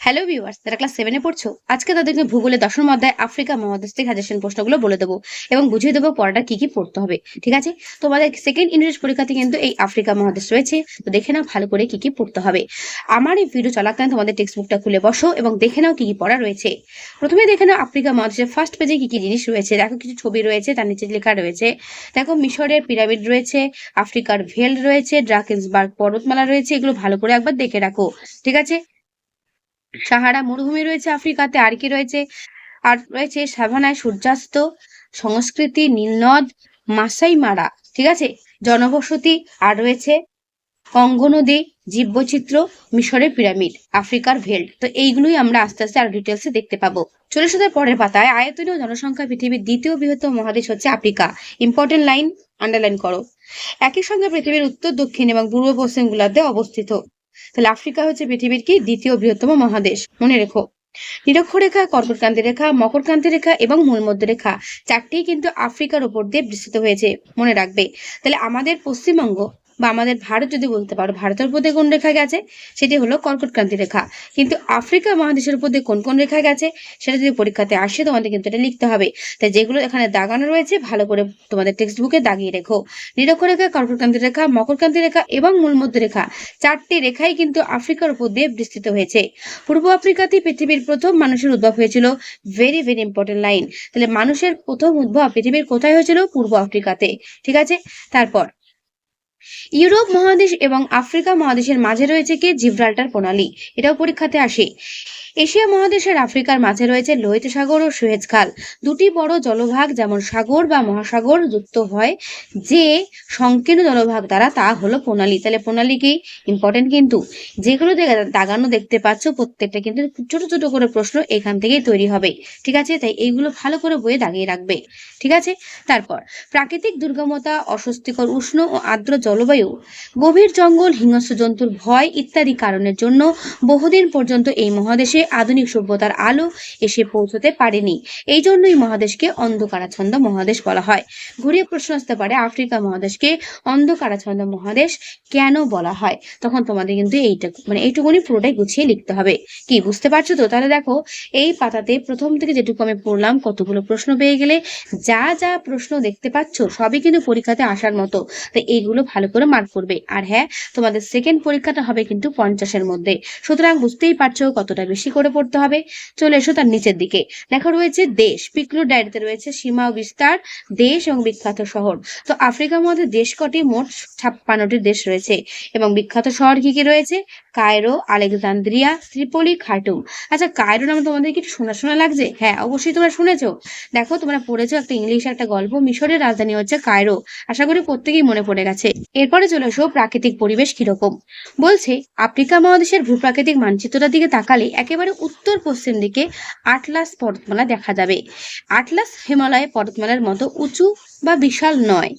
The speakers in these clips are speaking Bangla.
হ্যালো ভিউয়ার্স, যারা ক্লাস 7 এ পড়ছো, আজকে তাদেরকে ভূগোলের 10ম অধ্যায় আফ্রিকা মহাদেশ থেকে সাজেশন প্রশ্নগুলো বলে দেবো এবং বুঝিয়ে দেবো পড়াটা কি কি পড়তে হবে। ঠিক আছে? তোমাদের সেকেন্ড ইংলিশ পরীক্ষাতে কিন্তু এই আফ্রিকা মহাদেশ রয়েছে, তো দেখে নাও ভালো করে কি কি পড়তে হবে। আমার এই ভিডিও চলাকালীন তোমাদের টেক্সট বুকটা খুলে বসো এবং দেখে নাও কি কি পড়া রয়েছে। প্রথমে দেখে নাও আফ্রিকা মহাদেশের ফার্স্ট পেজে কি কি জিনিস রয়েছে। দেখো কিছু ছবি রয়েছে, তার নিচে লেখা রয়েছে। দেখো মিশরের পিরামিড রয়েছে, আফ্রিকার ভেল রয়েছে, ড্রাকেন্সবার্গ পর্বতমালা রয়েছে, এগুলো ভালো করে একবার দেখে রাখো। ঠিক আছে? সাহারা মরুভূমি রয়েছে আফ্রিকাতে, আর কি রয়েছে? আর রয়েছে সাভানায় সূর্যাস্ত, সংস্কৃতি, নীলনদ, মাসাই মারা। ঠিক আছে? জনবসতি, আর রয়েছে কঙ্গো নদী, জীববৈচিত্র্য, মিশরের পিরামিড, আফ্রিকার ভেল্ট। তো এইগুলোই আমরা আস্তে আস্তে আরো ডিটেলসে দেখতে পাবো। চলে আসতে পরের পাতায়, আয়তনীয় জনসংখ্যা পৃথিবীর দ্বিতীয় বৃহত্তম মহাদেশ হচ্ছে আফ্রিকা। ইম্পর্টেন্ট লাইন আন্ডারলাইন করো। একই সঙ্গে পৃথিবীর উত্তর, দক্ষিণ এবং পূর্ব পশ্চিম গোলার্ধে অবস্থিত। তাহলে আফ্রিকা হচ্ছে পৃথিবীর কি দ্বিতীয় বৃহত্তম মহাদেশ, মনে রেখো। নিরক্ষরেখা, কর্কটক্রান্তি রেখা, মকরক্রান্তি রেখা এবং মূলমধ্য রেখা, চারটি কিন্তু আফ্রিকার উপর দিয়ে বিস্তৃত হয়েছে, মনে রাখবে। তাহলে আমাদের পশ্চিমবঙ্গ বা আমাদের ভারত যদি বলতে পারো, ভারতের উপর দিয়ে কোন রেখা গেছে, সেটি হলো কর্কটক্রান্তি রেখা। কিন্তু আফ্রিকা মহাদেশের উপর দিয়ে কোন কোন রেখা গেছে সেটা যদি পরীক্ষাতে আসে তোমাদের কিন্তু এটা লিখতে হবে। তাই যেগুলো এখানে দাগানো রয়েছে ভালো করে তোমাদের টেক্সট বুকে দাগিয়ে রেখো। নিরক্ষরেখা, কর্কটক্রান্তি রেখা, মকরক্রান্তি রেখা এবং মূলমধ্য রেখা, চারটি রেখাই কিন্তু আফ্রিকার উপর দিয়ে বিস্তৃত হয়েছে। পূর্ব আফ্রিকাতে পৃথিবীর প্রথম মানুষের উদ্ভব হয়েছিল। Very very important line. তাহলে মানুষের প্রথম উদ্ভব পৃথিবীর কোথায় হয়েছিল? পূর্ব আফ্রিকাতে। ঠিক আছে? তারপর ইউরোপ মহাদেশ এবং আফ্রিকা মহাদেশের মাঝে রয়েছে কি? জিব্রাল্টার প্রণালী। এটাও পরীক্ষাতে আসে। এশিয়া মহাদেশের আফ্রিকার মাঝে রয়েছে লোহিত সাগর ও সুয়েজ খাল, দুটি বড় জলভাগ যেমন সাগর বা মহাসাগর যুক্ত হয় যে সংকীর্ণ জলভাগ দ্বারা, তা হলো প্রণালী। তাহলে প্রণালী কি? ইম্পর্টেন্ট কিন্তু। যেগুলো দাগানো দেখতে পাচ্ছ প্রত্যেকটা কিন্তু ছোট ছোট করে প্রশ্ন এখান থেকেই তৈরি হবে। ঠিক আছে? তাই এইগুলো ভালো করে বইয়ে দাগিয়ে রাখবে। ঠিক আছে? তারপর প্রাকৃতিক দুর্গমতা, অস্বস্তিকর উষ্ণ ও আর্দ্র জলবায়ু, গভীর জঙ্গল, হিংস্র জন্তুর ভয় ইত্যাদি কারণের জন্য বহুদিন পর্যন্ত এই মহাদেশে আধুনিক সভ্যতার আলো এসে পৌঁছতে পারেনি। এই জন্যই মহাদেশকে অন্ধকারাচ্ছন্ন মহাদেশ বলা হয়। ঘুরিয়ে প্রশ্ন আসতে পারে, আফ্রিকা মহাদেশকে অন্ধকারাচ্ছন্ন মহাদেশ কেন বলা হয়? তখন তোমাদের কিন্তু এইটুকুনি পুরোটাই গুছিয়ে লিখতে হবে। কি বুঝতে পারছো তো? তাহলে দেখো, এই পাতাতে প্রথম থেকে যেটুকু আমি পড়লাম, কতগুলো প্রশ্ন পেয়ে গেলে। যা যা প্রশ্ন দেখতে পাচ্ছ সবই কিন্তু পরীক্ষাতে আসার মতো, তাই এইগুলো ভালো করে মার্ক করবে। আর হ্যাঁ, তোমাদের সেকেন্ড পরীক্ষাটা হবে কিন্তু 50-এর মধ্যে, সুতরাং বুঝতেই পারছো কতটা বেশি করে পড়তে হবে। চলে এসো তার নিচের দিকে। দেখো রয়েছে দেশ, পিকলু ডায়েরিতে রয়েছে সীমা ও বিস্তার, দেশ এবং বিখ্যাত শহর। তো আফ্রিকার মধ্যে দেশ কটি? মোট 56টি দেশ রয়েছে। এবং বিখ্যাত শহর কি কি রয়েছে? Cairo, Alexandria, ত্রিপলি, খার্টুম। আচ্ছা, কায়রো নাম তোমাদের কি শোনা শোনা লাগছে? হ্যাঁ, অবশ্যই তোমরা শুনেছো। দেখো, তোমরা পড়েছো একটা ইংলিশ একটা গল্প, মিশরের রাজধানী হচ্ছে কায়রো। আশা করি প্রত্যেকেই মনে পড়ে গেছে। এরপরে চলে এসো প্রাকৃতিক পরিবেশ কিরকম। বলছে আফ্রিকা মহাদেশের ভূপ্রাকৃতিক মানচিত্রটার দিকে তাকালে একেবারে উত্তর পশ্চিম দিকে আটলাস পর্বতমালা দেখা যাবে। আটলাস হিমালয় পর্বতমালার মতো উঁচু বা বিশাল নয়।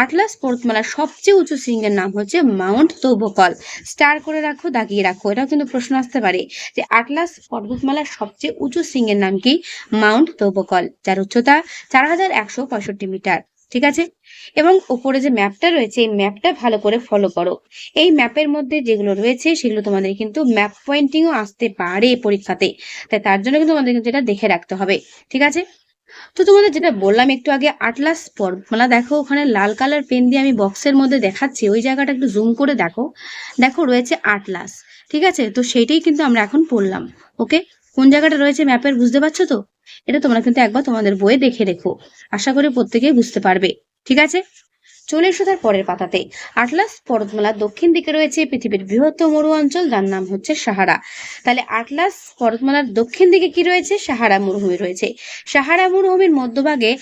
আটলাস পর্বতমালার সবচেয়ে উঁচু শৃঙ্গের নাম হচ্ছে মাউন্ট তোবকল। স্টার করে রাখো, দাগিয়ে রাখো, এটাও কিন্তু প্রশ্ন আসতে পারে যে আটলাস পর্বতমালার সবচেয়ে উঁচু শৃঙ্গের নাম কি? মাউন্ট তোবকল, যার উচ্চতা 4165 মিটার। ঠিক আছে? এবং উপরে যে ম্যাপটা রয়েছে, এই ম্যাপটা ভালো করে ফলো করো। এই ম্যাপের মধ্যে যেগুলো রয়েছে সেগুলো তোমাদের কিন্তু ম্যাপ পয়েন্টিংও আসতে পারে পরীক্ষাতে, তাই তার জন্য কিন্তু তোমাদের কিন্তু এটা দেখে রাখতে হবে। ঠিক আছে? তো তোমাদের যেটা বললাম একটু আগে, আটলাস পর্বতমালা, দেখো ওখানে লাল কালার পেন দিয়ে আমি বক্সের মধ্যে দেখাচ্ছি, ওই জায়গাটা একটু জুম করে দেখো। দেখো রয়েছে আটলাস। ঠিক আছে? তো সেইটাই কিন্তু আমরা এখন পড়লাম। ওকে, কোন জায়গাটা রয়েছে ম্যাপের বুঝতে পারছো তো? এটা তোমরা কিন্তু একবার তোমাদের বইয়ে দেখে রেখো, আশা করি প্রত্যেকেই বুঝতে পারবে। ঠিক আছে? চলে এসো তার পরের পাতাতে। আটলাস পর্বতমালার দক্ষিণ দিকে রয়েছে পৃথিবীর বৃহত্তম মরু অঞ্চল, যার নাম হচ্ছে সাহারা। তাহলে আটলাস পর্বতমালার দক্ষিণ দিকে কি রয়েছে? সাহারা মরুভূমি রয়েছে। সাহারা মরুভূমির মধ্যভাগে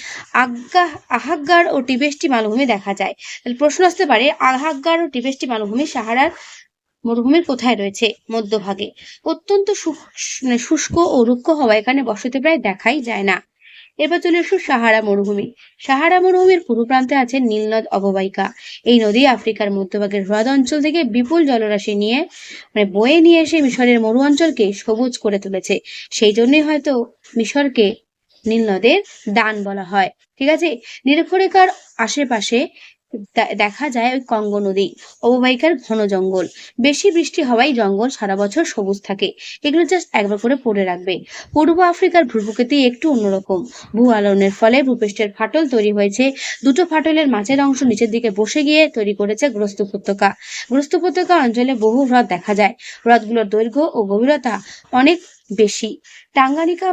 আহাগ্গার ও টিবেস্টি মালভূমি দেখা যায়। তাহলে প্রশ্ন আসতে পারে, আহাগ্গার ও টিবেস্টি মালভূমি সাহারার মরুভূমির কোথায় রয়েছে? মধ্যভাগে। অত্যন্ত শুষ্ক ও রুক্ষ হওয়া এখানে বসতি প্রায় দেখাই যায় না। এবার চলে এসো সাহারা মরুভূমি। সাহারা মরুভূমির পূর্ব প্রান্তে আছে নীলনদ অববাহিকা। এই নদী আফ্রিকার মধ্যভাগের হ্রদ অঞ্চল থেকে বিপুল জলরাশি নিয়ে বয়ে নিয়ে এসে মিশরের মরু অঞ্চলকে সবুজ করে তুলেছে। সেই জন্যই হয়তো মিশরকে নীল নদের দান বলা হয়। ঠিক আছে? নিরক্ষরেখার আশেপাশে দেখা যায় ওই কঙ্গো নদী অববাহিকার ঘন জঙ্গল। বেশি বৃষ্টি হওয়ায় জঙ্গল সারা বছর সবুজ থাকে। এগুলো জাস্ট একবার করে পড়ে রাখবে। পূর্ব আফ্রিকার ভূপ্রকৃতি একটু অন্যরকম। ভূ আলোড়নের ফলে ভূপৃষ্ঠের ফাটল তৈরি হয়েছে। দুটো ফাটলের মাঝের অংশ নিচের দিকে বসে গিয়ে তৈরি করেছে গ্রস্ত উপত্যকা। গ্রস্ত উপত্যকা অঞ্চলে বহু হ্রদ দেখা যায়। হ্রদগুলোর দৈর্ঘ্য ও গভীরতা অনেক বেশি। টাঙ্গানিকা,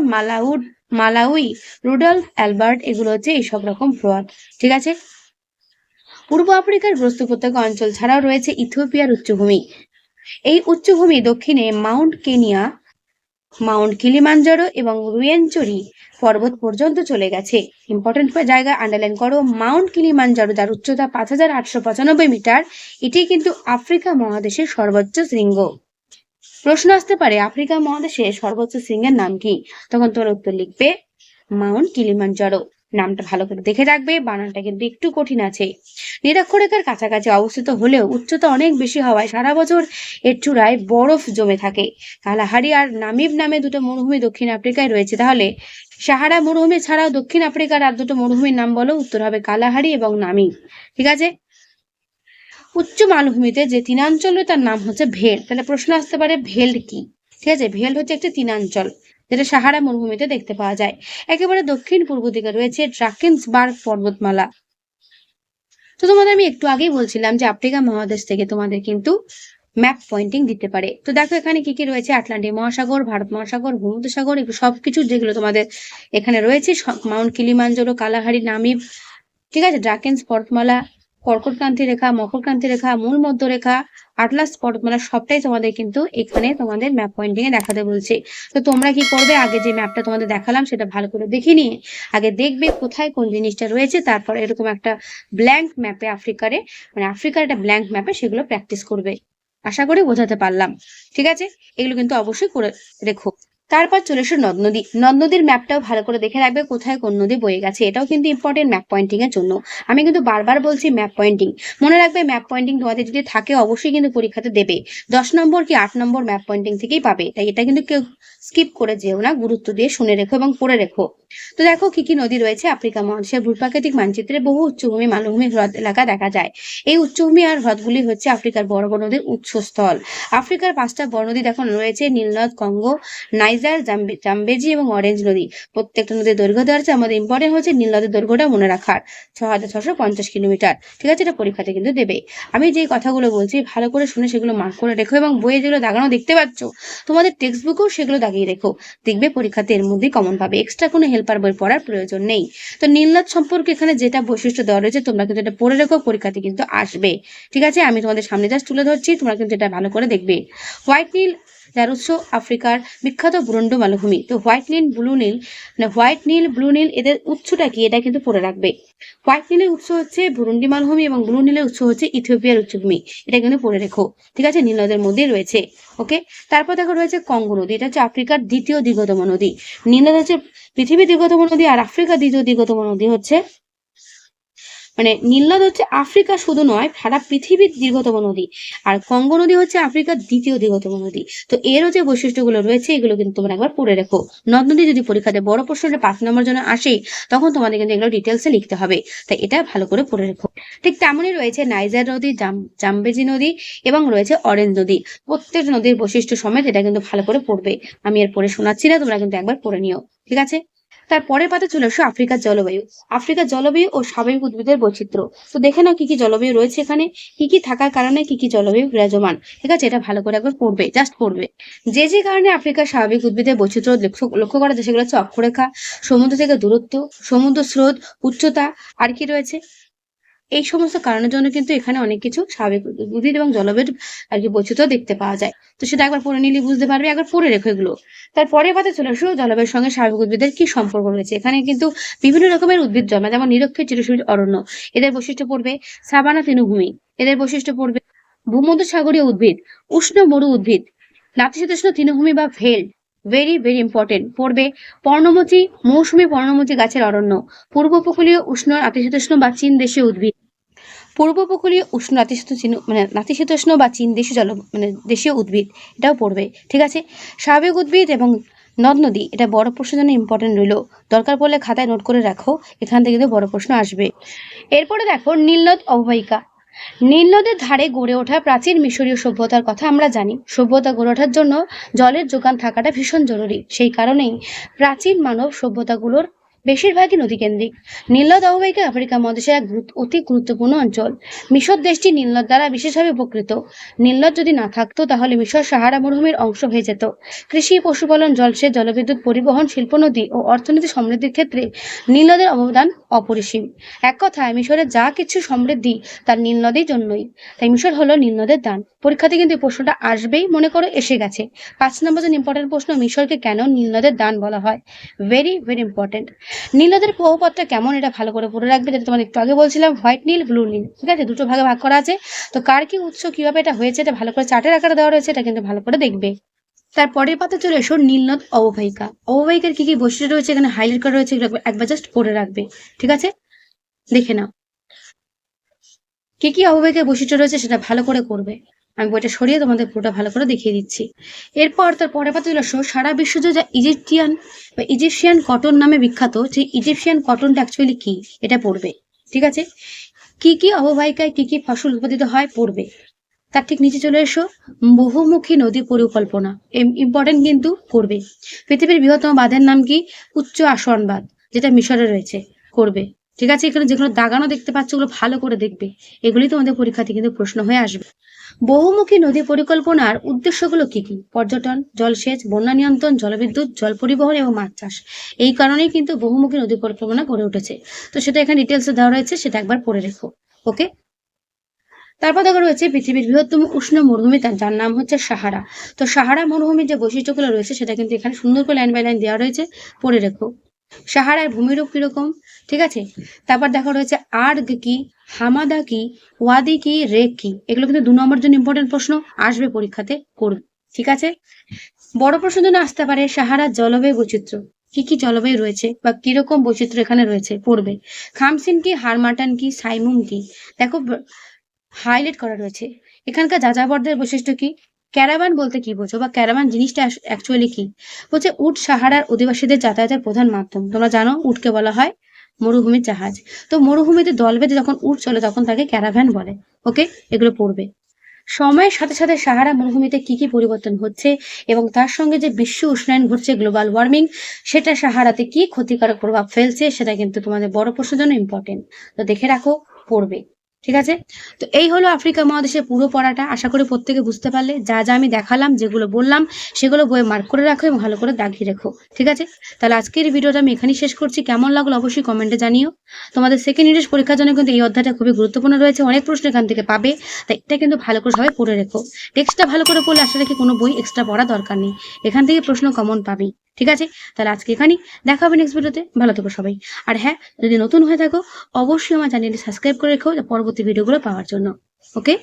মালাউই, রুডলফ অ্যালবার্ট এগুলো হচ্ছে এইসব রকম হ্রদ। ঠিক আছে। পূর্ব আফ্রিকার গ্রস্ত উপত্যকা অঞ্চল ছাড়াও রয়েছে ইথিওপিয়ার উচ্চভূমি। এই উচ্চভূমি দক্ষিণে মাউন্ট কিলিমাঞ্জারো এবং রুয়েনচুরি পর্বত পর্যন্ত চলে গেছে। ইম্পর্টেন্ট জায়গা আন্ডারলাইন করো, মাউন্ট কিলিমাঞ্জারো, যার উচ্চতা 5895 মিটার। এটি কিন্তু আফ্রিকা মহাদেশের সর্বোচ্চ শৃঙ্গ। প্রশ্ন আসতে পারে আফ্রিকা মহাদেশের সর্বোচ্চ শৃঙ্গের নাম কি? তখন তোমার উত্তর লিখবে মাউন্ট কিলিমাঞ্জারো। নামটা ভালো করে দেখে রাখবে, বানানটা কিন্তু একটু কঠিন আছে। নিরক্ষরেখার কাছাকাছি অবস্থিত হলেও উচ্চতা অনেক বেশি হওয়ায় সারা বছর এর চূড়ায় বরফ জমে থাকে। কালাহারি আর নামিব নামে দুটো মরুভূমি দক্ষিণ আফ্রিকায় রয়েছে। তাহলে সাহারা মরুভূমি ছাড়াও দক্ষিণ আফ্রিকার আর দুটো মরুভূমির নাম বলো। উত্তর হবে কালাহারি এবং নামিব। ঠিক আছে। উচ্চ মালভূমিতে যে তিনাঞ্চল তার নাম হচ্ছে ভেল। তাহলে প্রশ্ন আসতে পারে ভেল কি? ঠিক আছে, ভেল হচ্ছে একটি তিনাঞ্চল যেটা সাহারা মরুভূমিতে দেখতে পাওয়া যায়। একেবারে দক্ষিণ পূর্ব দিকে রয়েছে ড্রাকেন্সবার্গ পর্বতমালা। তো তোমাদের আমি একটু আগেই বলছিলাম যে আফ্রিকা মহাদেশ থেকে তোমাদের কিন্তু ম্যাপ পয়েন্টিং দিতে পারে। তো দেখো এখানে কি কি রয়েছে, আটলান্টিক মহাসাগর, ভারত মহাসাগর, ভূমধ্যসাগর, এগুলো সবকিছু যেগুলো তোমাদের এখানে রয়েছে। মাউন্ট কিলিমাঞ্জারো, কালাহারি, নামিব, ঠিক আছে, ড্রাকেন্স পর্বতমালা, কর্কটক্রান্তি রেখা, মকরক্রান্তি রেখা, মূল মধ্যরেখা, আটলাস পর্বতমালা, সবটাই তোমাদের কিন্তু এখানে তোমাদের ম্যাপ পয়েন্টিং এ দেখাতে বলছে। তো তোমরা কি করবে, আগে যে ম্যাপটা তোমাদের দেখালাম সেটা ভালো করে দেখে নিয়ে আগে দেখবে কোথায় কোন জিনিসটা রয়েছে। তারপর এরকম একটা ব্ল্যাঙ্ক ম্যাপে আফ্রিকার একটা ব্ল্যাঙ্ক ম্যাপে সেগুলো প্র্যাকটিস করবে। আশা করি বোঝাতে পারলাম। ঠিক আছে, এগুলো কিন্তু অবশ্যই করে রেখো। তারপর চলে এসো নদ নদী। নদ নদীর ম্যাপটাও ভালো করে দেখে রাখবে, কোথায় কোন নদী বয়ে গেছে। এটাও কিন্তু ইম্পর্টেন্ট ম্যাপ পয়েন্টিং এর জন্য। আমি কিন্তু বারবার বলছি ম্যাপ পয়েন্টিং মনে রাখবে। ম্যাপ পয়েন্টিং তোমাদের যদি থাকে অবশ্যই কিন্তু পরীক্ষাতে দেবে। 10 নম্বর কি 8 নম্বর ম্যাপ পয়েন্টিং থেকেই পাবে। তাই এটা কিন্তু কেউ স্কিপ করে যেও না, গুরুত্ব দিয়ে শুনে রেখো এবং পড়ে রেখো। তো দেখো কি কি নদী রয়েছে আফ্রিকা মহাদেশের ভূপ্রাকৃতিক মানচিত্রে বহু উচ্চভূমি, মালভূমি, হ্রদ এলাকা দেখা যায়। এই উচ্চভূমি আর হ্রদগুলি হচ্ছে আফ্রিকার বড় বড় নদীর উৎসস্থল। আফ্রিকার 5টা বড় নদী দেখো রয়েছে, নীলনদ, কঙ্গো, নাইজার, জাম্বেজি এবং অরেঞ্জ নদী। প্রত্যেকটা নদীর দৈর্ঘ্য দেওয়া আছে। আমাদের ইম্পর্টেন্ট হচ্ছে নীল নদের দৈর্ঘ্যটা মনে রাখার, 6650 কিলোমিটার। ঠিক আছে, এটা পরীক্ষাতে কিন্তু দেবে। আমি যে কথাগুলো বলছি ভালো করে শুনে সেগুলো মার্ক করে রেখো এবং বইয়ে যেগুলো দাগানো দেখতে পাচ্ছ তোমাদের টেক্সট বুকেও সেগুলো দাগিয়ে রেখো। দেখবে পরীক্ষাতে এর মধ্যেই কমন পাবে, এক্সট্রা কোনো হেল্পার বই পড়ার প্রয়োজন নেই। তো নীলনদ সম্পর্কে এখানে যেটা বৈশিষ্ট্য দেওয়া রয়েছে তোমরা কিন্তু এটা পড়ে রেখো, পরীক্ষাতে কিন্তু আসবে। ঠিক আছে, আমি তোমাদের সামনে জাস্ট তুলে ধরছি, তোমরা কিন্তু এটা ভালো করে দেখবে। হোয়াইট নীল, যার উৎস আফ্রিকার বিখ্যাত বুরুন্ডি মালভূমি। তো হোয়াইট নীল, ব্লু নীল এদের উৎসটা কি এটা কিন্তু পড়ে রাখবে। হোয়াইট নীলের উৎস হচ্ছে বুরুন্ডি মালভূমি এবং ব্লু নীলের উৎস হচ্ছে ইথিওপিয়ার উচ্চভূমি। এটা কিন্তু পড়ে রেখো। ঠিক আছে, নীল নদের মধ্যেই রয়েছে। ওকে, তারপর দেখো রয়েছে কঙ্গো নদী। এটা হচ্ছে আফ্রিকার দ্বিতীয় দীর্ঘতম নদী। নীল নদ হচ্ছে পৃথিবীর দীর্ঘতম নদী আর আফ্রিকার দ্বিতীয় দীর্ঘতম নদী হচ্ছে নীল নদ হচ্ছে আফ্রিকা শুধু নয় সারা পৃথিবীর দীর্ঘতম নদী। আর কঙ্গো নদী হচ্ছে আফ্রিকার দ্বিতীয় দীর্ঘতম নদী। তো এরও যে বৈশিষ্ট্যগুলো রয়েছে এগুলো কিন্তু তোমরা একবার পড়ে রেখো। নদ নদী যদি পরীক্ষাতে বড় প্রশ্নটা 5 নম্বর জন্য আসে তখন তোমাদের কিন্তু এগুলো ডিটেলসে লিখতে হবে। তাই এটা ভালো করে পড়ে রেখো। ঠিক তেমনই রয়েছে নাইজার নদী, জাম্বেজি নদী এবং রয়েছে অরেঞ্জ নদী। প্রত্যেক নদীর বৈশিষ্ট্য সমেত এটা কিন্তু ভালো করে পড়বে। আমি এর পরে শোনাচ্ছি না, তোমরা কিন্তু একবার পড়ে নিও। ঠিক আছে, তারপরের পাতে চলে আসো আফ্রিকার জলবায়ু। আফ্রিকার জলবায়ু ও স্বাভাবিক উদ্ভিদের বৈচিত্র্য। তো দেখে নাও কি কি জলবায়ু রয়েছে এখানে, কি কি থাকার কারণে কি কি জলবায়ু বিরাজমান। ঠিক আছে, এটা ভালো করে একবার পড়বে, জাস্ট পড়বে। যে যে কারণে আফ্রিকার স্বাভাবিক উদ্ভিদের বৈচিত্র্য লক্ষ্য করা যায় সেগুলো হচ্ছে অক্ষরেখা, সমুদ্র থেকে দূরত্ব, সমুদ্র স্রোত, উচ্চতা, আর কি রয়েছে। এই সমস্ত কারণের জন্য কিন্তু এখানে অনেক কিছু স্বাভাবিক উদ্ভিদ এবং জলবায়ুর আর কি বৈচিত্র্য দেখতে পাওয়া যায়। তো সেটা একবার পড়ে নিলে বুঝতে পারবে, একবার পড়ে রেখো এগুলো। তারপরে পাতে চলে আসো জলবায়ুর সঙ্গে স্বাভাবিক উদ্ভিদের কি সম্পর্ক রয়েছে। এখানে কিন্তু বিভিন্ন রকমের উদ্ভিদ জন্মায়, যেমন নিরক্ষীয় চিরসবুজ অরণ্য, এদের বৈশিষ্ট্য পড়বে। সাবানা তৃণভূমি, এদের বৈশিষ্ট্য পড়বে। ভূমধ্যসাগরীয় উদ্ভিদ, উষ্ণ মরু উদ্ভিদ, নাতিশীতোষ্ণ তৃণভূমি বা ভেল্ড, ভেরি ভেরি ইম্পর্টেন্ট পড়বে। পর্ণমোচী, মৌসুমী পর্ণমোচী গাছের অরণ্য, পূর্ব উপকূলীয় উষ্ণ নাতিশীতোষ্ণ বা চীন দেশীয় উদ্ভিদ, পূর্ব উপকূলীয় উষ্ণ নাতিশীতোষ্ণ বা চীন দেশীয় দেশীয় উদ্ভিদ, এটাও পড়বে। ঠিক আছে, স্বাভাবিক উদ্ভিদ এবং নদ নদী, এটা বড় প্রশ্নের জন্য ইম্পর্টেন্ট রইলো, দরকার পড়লে খাতায় নোট করে রাখো, এখান থেকে কিন্তু বড় প্রশ্ন আসবে। এরপরে দেখো নীলনদ অববাহিকা। নীল নদের ধারে গড়ে ওঠা প্রাচীন মিশরীয় সভ্যতার কথা আমরা জানি। সভ্যতা গড়ে ওঠার জন্য জলের যোগান থাকাটা ভীষণ জরুরি, সেই কারণেই প্রাচীন মানব সভ্যতাগুলোর বেশিরভাগই নদীকেন্দ্রিক। নীলনদ অববাহিকা আফ্রিকা মহাদেশের এক অতি গুরুত্বপূর্ণ অঞ্চল। মিশর দেশটি নীলনদ দ্বারা বিশেষভাবে উপকৃত। নীলনদ যদি না থাকতো তাহলে মিশর সাহারা মরুভূমির অংশ হয়ে যেত। কৃষি, পশুপালন, জলসেচ, জলবিদ্যুৎ, পরিবহন, শিল্প নদী ও অর্থনীতি সমৃদ্ধির ক্ষেত্রে নীলনদের অবদান অপরিসীম। এক কথায় মিশরের যা কিছু সমৃদ্ধি তার নীল নদের জন্যই। তাই মিশর হলো নীল নদের দান। পরীক্ষাতে কিন্তু এই প্রশ্নটা আসবেই, মনে করো এসে গেছে। 5 নম্বর যে ইম্পর্টেন্ট প্রশ্ন, মিশরকে কেন নীল নদের দান বলা হয়, ভেরি ভেরি ইম্পর্টেন্ট। নীল নদের প্রবাহপথটা কেমন এটা ভালো করে পড়ে রাখবে, যেটা তোমাদের একটু আগে বলছিলাম, হোয়াইট নীল, ব্লু নীল, ঠিক আছে, দুটো ভাগে ভাগ করা আছে। তো কার কি উৎস, কিভাবে এটা হয়েছে, এটা ভালো করে চার্টের আকারে দেওয়া রয়েছে, এটা কিন্তু ভালো করে দেখবে। তার পরের পাতা চলে এসো নীলনদ অববাহিকা। অববাহিকার কি কি বৈশিষ্ট্য রয়েছে এখানে হাইলাইট করা রয়েছে, এগুলো একবার জাস্ট পড়ে রাখবে, ঠিক আছে, দেখে নাও কি কি অববাহিকার বৈশিষ্ট্য রয়েছে সেটা ভালো করে করবে। আমি বইটা সরিয়ে তোমাদের পুরোটা ভালো করে দেখিয়ে দিচ্ছি। এরপর তার পরের পাতা চলে আসো সারা বিশ্ব যা ইজিপশিয়ান কটন নামে বিখ্যাত, সেই ইজিপশিয়ান কটনটা অ্যাকচুয়ালি কি এটা পড়বে, ঠিক আছে। কি কি অববাহিকায় কি কি ফসল উৎপাদিত হয় পড়বে। তার ঠিক নিচে চলে এসো বহুমুখী নদী পরিকল্পনা, ইম্পর্টেন্ট কিন্তু করবে। পৃথিবীর বৃহত্তম বাঁধের নাম কি, উচ্চ আসোয়ান বাঁধ, যেটা মিশরে রয়েছে, করবে, ঠিক আছে। এখানে যেগুলো দাগানো দেখতে পাচ্ছ ওগুলো ভালো করে দেখবে, এগুলি তোমাদের পরীক্ষাতে কিন্তু প্রশ্ন হয়ে আসবে। বহুমুখী নদী পরিকল্পনার উদ্দেশ্যগুলো কি কি, পর্যটন, জলসেচ, বন্যা নিয়ন্ত্রণ, জলবিদ্যুৎ, জল পরিবহন এবং মাছ চাষ। এই কারণেই কিন্তু বহুমুখী নদী পরিকল্পনা গড়ে উঠেছে। তো সেটা এখানে ডিটেলসে দেওয়া রয়েছে, সেটা একবার পড়ে রেখো, ওকে। তারপর দেখা রয়েছে পৃথিবীর বৃহত্তম উষ্ণ মরুভূমি, যার নাম হচ্ছে সাহারা। তো সাহারা মরুভূমির যে বৈশিষ্ট্যগুলো রয়েছে সেটা কিন্তু এখানে সুন্দর করে লাইন বাই লাইন দেওয়া রয়েছে, পড়ে রেখো। সাহারার ভূমিরূপ কিরকম, ঠিক আছে। তারপর দেখা রয়েছে আর্গ কি, হামাদা কি, ওয়াদি কি, রেক কি, এগুলো কিন্তু 2 নম্বর জন্য ইম্পর্টেন্ট প্রশ্ন আসবে পরীক্ষাতে, করবে, ঠিক আছে। বড় প্রশ্ন জন্য আসতে পারে সাহারার জলবায়ু বৈচিত্র্য, কি কি জলবায়ু রয়েছে বা কিরকম বৈচিত্র্য এখানে রয়েছে, পড়বে। খামসিন কি, হারমাটান কি, সাইমুম কি, দেখো হাইলাইট করা রয়েছে। এখানকার যাযাবরদের বৈশিষ্ট্য কি, ক্যারাভান বলতে কি বোঝো বা ক্যারাভান জিনিসটা অ্যাকচুয়ালি কি, বলছে উট সাহারার অধিবাসীদের যাতায়াতের প্রধান মাধ্যম। তোমরা জানো উটকে বলা হয় মরুভূমির জাহাজ। তো মরুভূমিতে দল বেঁধে যখন উট চলে তখন তাকে ক্যারাভান বলে, ওকে, এগুলো পড়বে। সময়ের সাথে সাথে সাহারা মরুভূমিতে কি কি পরিবর্তন হচ্ছে এবং তার সঙ্গে যে বিশ্ব উষ্ণায়ন ঘটছে, গ্লোবাল ওয়ার্মিং, সেটা সাহারাতে কি ক্ষতিকারক প্রভাব ফেলছে, সেটা কিন্তু তোমাদের বড় প্রশ্নের জন্য ইম্পর্টেন্ট। তো দেখে রাখো, পড়বে, ঠিক আছে। তো এই হলো আফ্রিকা মহাদেশের পুরো পড়াটা। আশা করি প্রত্যেকে বুঝতে পারলে। যা যা আমি দেখালাম, যেগুলো বললাম, সেগুলো বইয়ে মার্ক করে রাখো এবং ভালো করে দাগিয়ে রেখো, ঠিক আছে। তাহলে আজকের ভিডিওটা আমি এখানেই শেষ করছি। কেমন লাগলো অবশ্যই কমেন্টে জানিও। তোমাদের সেকেন্ড ইংলিশ পরীক্ষার জন্য কিন্তু এই অধ্যায়টা খুবই গুরুত্বপূর্ণ রয়েছে, অনেক প্রশ্ন এখান থেকে পাবে, তাই এটা কিন্তু ভালো করে সবাই পড়ে রেখো। টেক্সটটা ভালো করে পড়লে আশা রাখি কোনো বই এক্সট্রা পড়া দরকার নেই, এখান থেকে প্রশ্ন কমন পাবেই, ঠিক আছে। তাহলে আজকে এখানেই, দেখা হবে নেক্সট ভিডিওতে। ভালো থেকো সবাই। আর হ্যাঁ, যদি নতুন হয়ে থাকো অবশ্যই আমার চ্যানেলটি সাবস্ক্রাইব করে রেখো পরবর্তী ভিডিওগুলো পাওয়ার জন্য, ওকে।